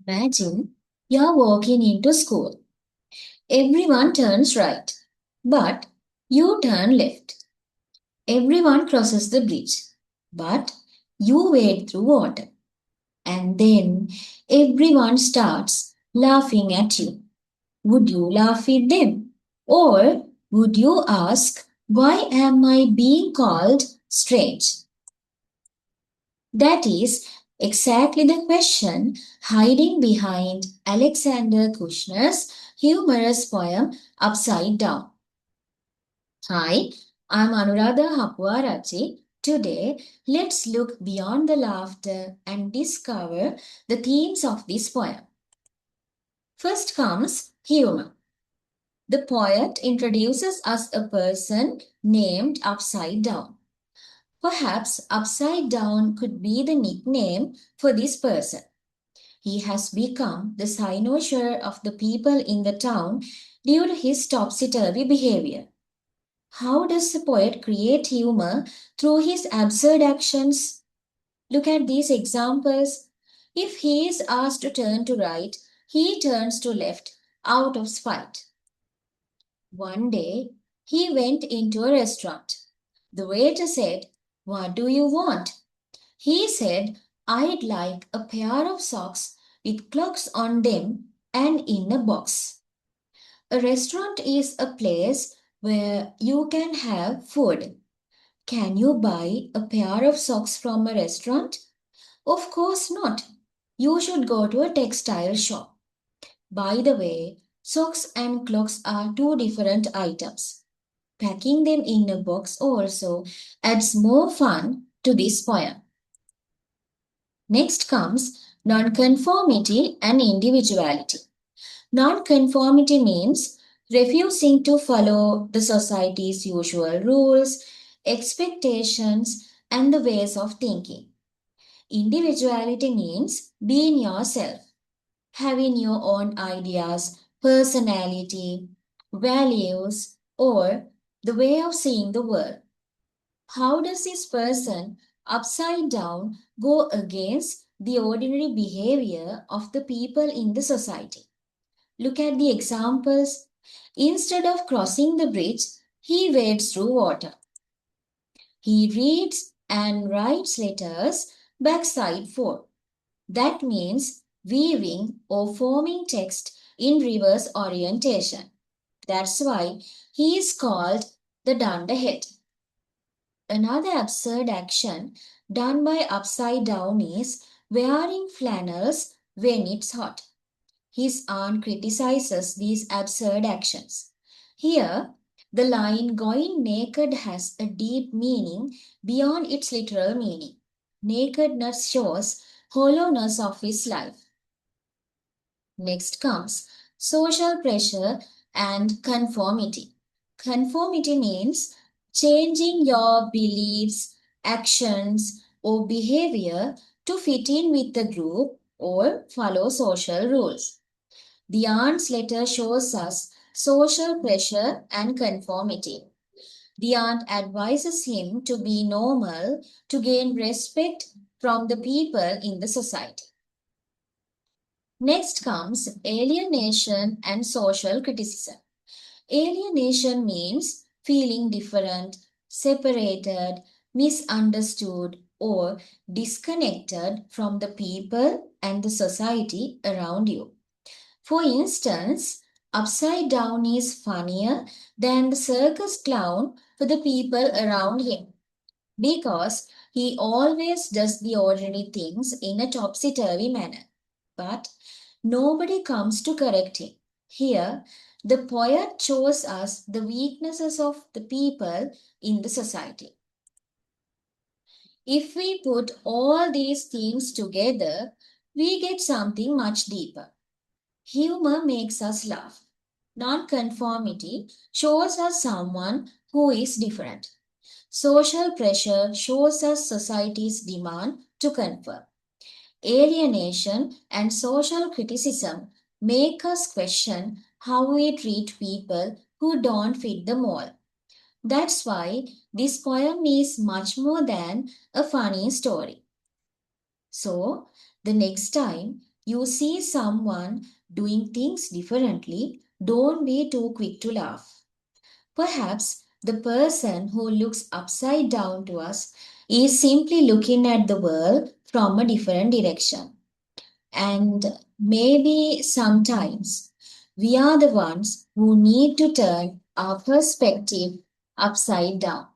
Imagine you're walking into school. Everyone turns right, but you turn left. Everyone crosses the bridge, but you wade through water. And then everyone starts laughing at you. Would you laugh with them? Or would you ask, why am I being called strange? That is exactly the question hiding behind Alexander Kushner's humorous poem Upside Down. Hi, I'm Anuradha Hapwarachi. Today, let's look beyond the laughter and discover the themes of this poem. First comes humor. The poet introduces us a person named Upside Down. Perhaps Upside Down could be the nickname for this person. He has become the cynosure of the people in the town due to his topsy-turvy behavior. How does the poet create humor through his absurd actions? Look at these examples. If he is asked to turn to right, he turns to left out of spite. One day, he went into a restaurant. The waiter said, "What do you want?" He said, "I'd like a pair of socks with clocks on them and in a box." A restaurant is a place where you can have food. Can you buy a pair of socks from a restaurant? Of course not. You should go to a textile shop. By the way, socks and clocks are two different items. Packing them in a box also adds more fun to this poem. Next comes nonconformity and individuality. Nonconformity means refusing to follow the society's usual rules, expectations, and the ways of thinking. Individuality means being yourself, having your own ideas, personality, values, or the way of seeing the world. How does this person upside down go against the ordinary behavior of the people in the society? Look at the examples. Instead of crossing the bridge, he wades through water. He reads and writes letters backside forward. That means weaving or forming text in reverse orientation. That's why he is called the dunderhead. Another absurd action done by Upside Down is wearing flannels when it's hot. His aunt criticizes these absurd actions. Here, the line going naked has a deep meaning beyond its literal meaning. Nakedness shows hollowness of his life. Next comes social pressure and conformity. Conformity means changing your beliefs, actions, or behavior to fit in with the group or follow social rules. The aunt's letter shows us social pressure and conformity. The aunt advises him to be normal to gain respect from the people in the society. Next comes alienation and social criticism. Alienation means feeling different, separated, misunderstood, or disconnected from the people and the society around you. For instance, Upside Down is funnier than the circus clown for the people around him because he always does the ordinary things in a topsy-turvy manner. But nobody comes to correct him. Here, the poet shows us the weaknesses of the people in the society. If we put all these themes together, we get something much deeper. Humor makes us laugh. Nonconformity shows us someone who is different. Social pressure shows us society's demand to conform. Alienation and social criticism make us question how we treat people who don't fit the mold. That's why this poem is much more than a funny story. So, the next time you see someone doing things differently, don't be too quick to laugh. Perhaps the person who looks upside down to us is simply looking at the world from a different direction. And maybe sometimes we are the ones who need to turn our perspective upside down.